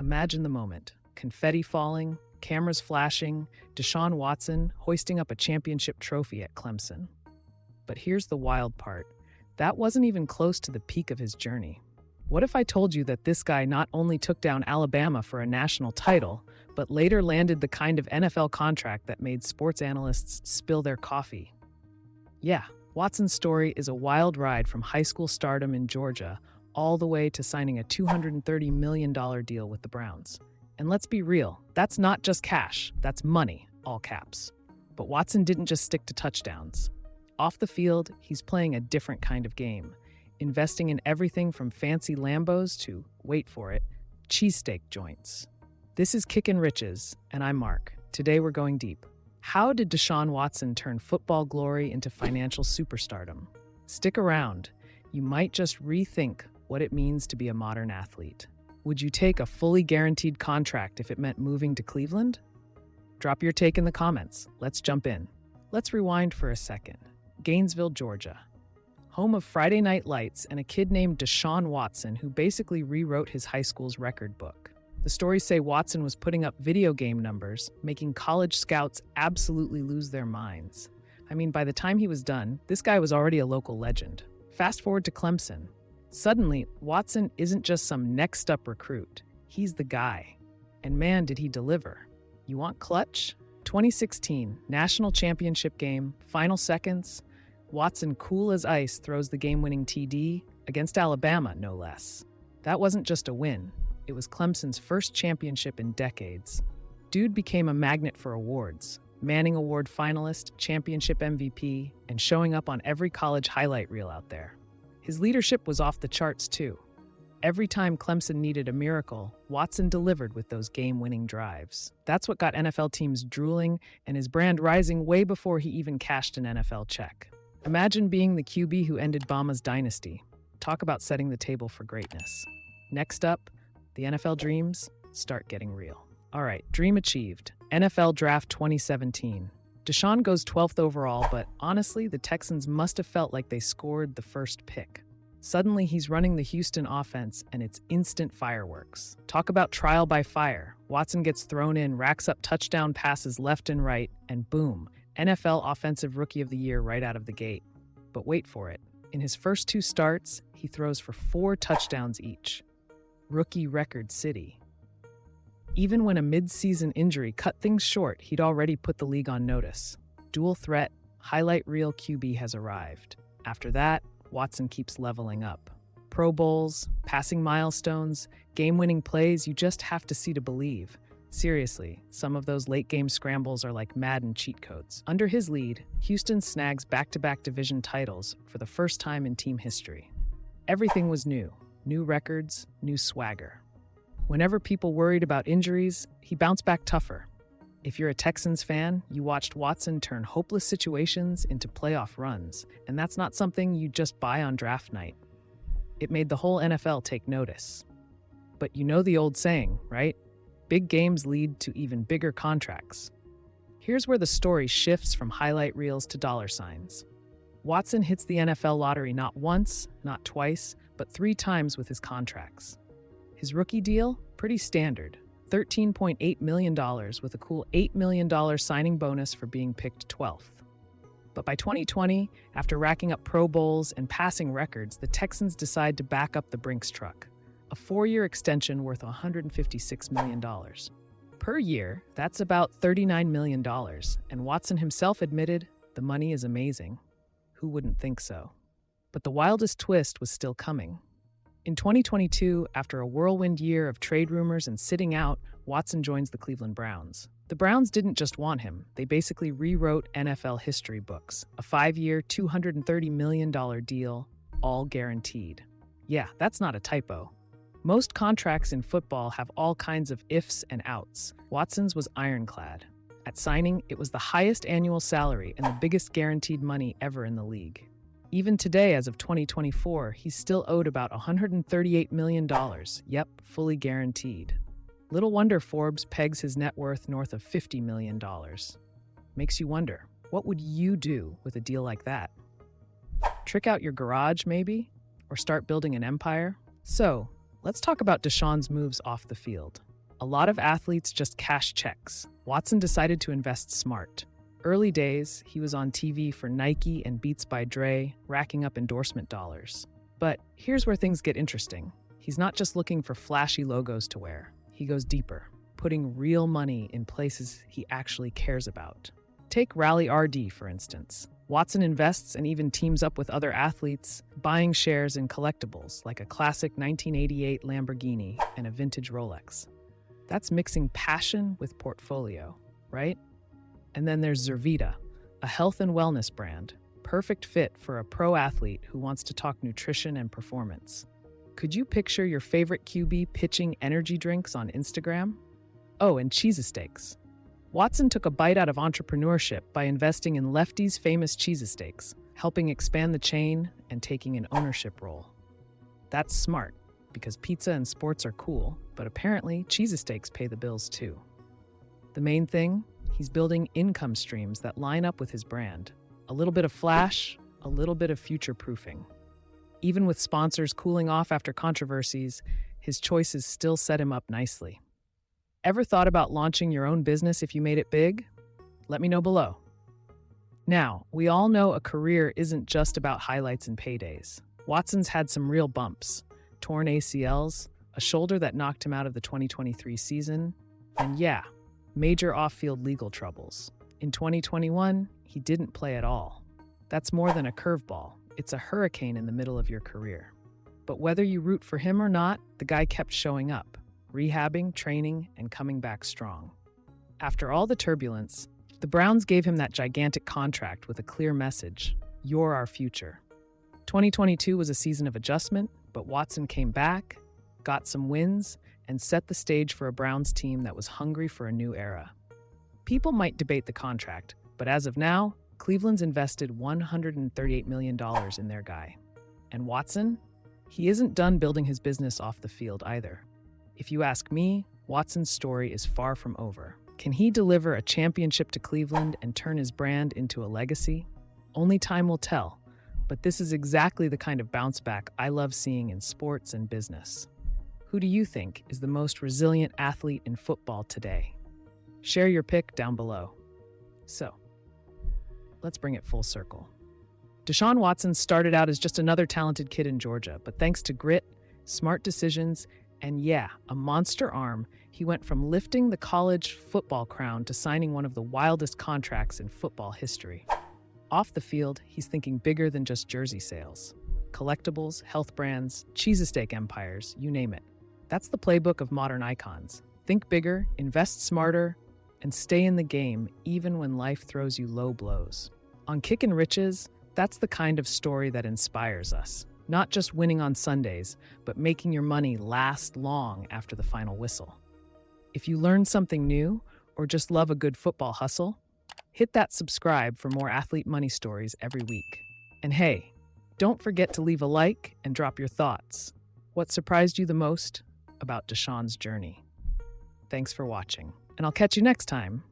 Imagine the moment. Confetti falling, cameras flashing, Deshaun Watson hoisting up a championship trophy at Clemson. But here's the wild part. That wasn't even close to the peak of his journey. What if I told you that this guy not only took down Alabama for a national title, but later landed the kind of NFL contract that made sports analysts spill their coffee? Yeah, Watson's story is a wild ride from high school stardom in Georgia all the way to signing a $230 million deal with the Browns. And let's be real, that's not just cash, that's money, all caps. But Watson didn't just stick to touchdowns. Off the field, he's playing a different kind of game, investing in everything from fancy Lambos to, wait for it, cheesesteak joints. This is Kickin Riches, and I'm Mark. Today we're going deep. How did Deshaun Watson turn football glory into financial superstardom? Stick around. You might just rethink what it means to be a modern athlete. Would you take a fully guaranteed contract if it meant moving to Cleveland? Drop your take in the comments. Let's jump in. Let's rewind for a second. Gainesville, Georgia. Home of Friday Night Lights and a kid named Deshaun Watson who basically rewrote his high school's record book. The stories say Watson was putting up video game numbers, making college scouts absolutely lose their minds. I mean, by the time he was done, this guy was already a local legend. Fast forward to Clemson. Suddenly, Watson isn't just some next-up recruit. He's the guy. And man, did he deliver. You want clutch? 2016, national championship game, final seconds. Watson, cool as ice, throws the game-winning TD against Alabama, no less. That wasn't just a win. It was Clemson's first championship in decades. Dude became a magnet for awards. Manning Award finalist, championship MVP, and showing up on every college highlight reel out there. His leadership was off the charts, too. Every time Clemson needed a miracle, Watson delivered with those game-winning drives. That's what got NFL teams drooling and his brand rising way before he even cashed an NFL check. Imagine being the QB who ended Bama's dynasty. Talk about setting the table for greatness. Next up, the NFL dreams start getting real. All right, dream achieved. NFL Draft 2017. Deshaun goes 12th overall, but honestly, the Texans must have felt like they scored the first pick. Suddenly, he's running the Houston offense, and it's instant fireworks. Talk about trial by fire. Watson gets thrown in, racks up touchdown passes left and right, and boom, NFL Offensive Rookie of the Year right out of the gate. But wait for it. In his first two starts, he throws for 4 touchdowns each. Rookie record city. Even when a mid-season injury cut things short, he'd already put the league on notice. Dual threat, highlight reel QB has arrived. After that, Watson keeps leveling up. Pro Bowls, passing milestones, game-winning plays you just have to see to believe. Seriously, some of those late-game scrambles are like Madden cheat codes. Under his lead, Houston snags back-to-back division titles for the first time in team history. Everything was new. New records, new swagger. Whenever people worried about injuries, he bounced back tougher. If you're a Texans fan, you watched Watson turn hopeless situations into playoff runs, and that's not something you just buy on draft night. It made the whole NFL take notice. But you know the old saying, right? Big games lead to even bigger contracts. Here's where the story shifts from highlight reels to dollar signs. Watson hits the NFL lottery not once, not twice, but 3 times with his contracts. His rookie deal? Pretty standard. $13.8 million with a cool $8 million signing bonus for being picked 12th. But by 2020, after racking up Pro Bowls and passing records, the Texans decide to back up the Brinks truck. A 4-year extension worth $156 million. Per year, that's about $39 million, and Watson himself admitted the money is amazing. Who wouldn't think so? But the wildest twist was still coming. In 2022, after a whirlwind year of trade rumors and sitting out, Watson joins the Cleveland Browns. The Browns didn't just want him, they basically rewrote NFL history books. A 5-year, $230 million deal, all guaranteed. Yeah, that's not a typo. Most contracts in football have all kinds of ifs and outs. Watson's was ironclad. At signing, it was the highest annual salary and the biggest guaranteed money ever in the league. Even today, as of 2024, he's still owed about $138 million. Yep, fully guaranteed. Little wonder Forbes pegs his net worth north of $50 million. Makes you wonder, what would you do with a deal like that? Trick out your garage, maybe? Or start building an empire? So, let's talk about Deshaun's moves off the field. A lot of athletes just cash checks. Watson decided to invest smart. Early days, he was on TV for Nike and Beats by Dre, racking up endorsement dollars. But here's where things get interesting. He's not just looking for flashy logos to wear. He goes deeper, putting real money in places he actually cares about. Take Rally RD, for instance. Watson invests and even teams up with other athletes, buying shares in collectibles like a classic 1988 Lamborghini and a vintage Rolex. That's mixing passion with portfolio, right? And then there's Zurvita, a health and wellness brand, perfect fit for a pro athlete who wants to talk nutrition and performance. Could you picture your favorite QB pitching energy drinks on Instagram? Oh, and Cheez-A-Steaks. Watson took a bite out of entrepreneurship by investing in Lefty's famous Cheez-A-Steaks, helping expand the chain and taking an ownership role. That's smart, because pizza and sports are cool, but apparently Cheez-A-Steaks pay the bills too. The main thing? He's building income streams that line up with his brand. A little bit of flash, a little bit of future-proofing. Even with sponsors cooling off after controversies, his choices still set him up nicely. Ever thought about launching your own business if you made it big? Let me know below. Now, we all know a career isn't just about highlights and paydays. Watson's had some real bumps. Torn ACLs, a shoulder that knocked him out of the 2023 season, and yeah, major off-field legal troubles. In 2021, he didn't play at all. That's more than a curveball. It's a hurricane in the middle of your career. But whether you root for him or not, the guy kept showing up, rehabbing, training, and coming back strong. After all the turbulence, the Browns gave him that gigantic contract with a clear message: you're our future. 2022 was a season of adjustment, but Watson came back, got some wins, and set the stage for a Browns team that was hungry for a new era. People might debate the contract, but as of now, Cleveland's invested $138 million in their guy. And Watson? He isn't done building his business off the field either. If you ask me, Watson's story is far from over. Can he deliver a championship to Cleveland and turn his brand into a legacy? Only time will tell, but this is exactly the kind of bounce back I love seeing in sports and business. Who do you think is the most resilient athlete in football today? Share your pick down below. So, let's bring it full circle. Deshaun Watson started out as just another talented kid in Georgia, but thanks to grit, smart decisions, and yeah, a monster arm, he went from lifting the college football crown to signing one of the wildest contracts in football history. Off the field, he's thinking bigger than just jersey sales. Collectibles, health brands, Cheez-A-Steak empires, you name it. That's the playbook of modern icons. Think bigger, invest smarter, and stay in the game even when life throws you low blows. On Kickin Riches, that's the kind of story that inspires us. Not just winning on Sundays, but making your money last long after the final whistle. If you learned something new or just love a good football hustle, hit that subscribe for more athlete money stories every week. And hey, don't forget to leave a like and drop your thoughts. What surprised you the most about Deshaun's journey? Thanks for watching, and I'll catch you next time.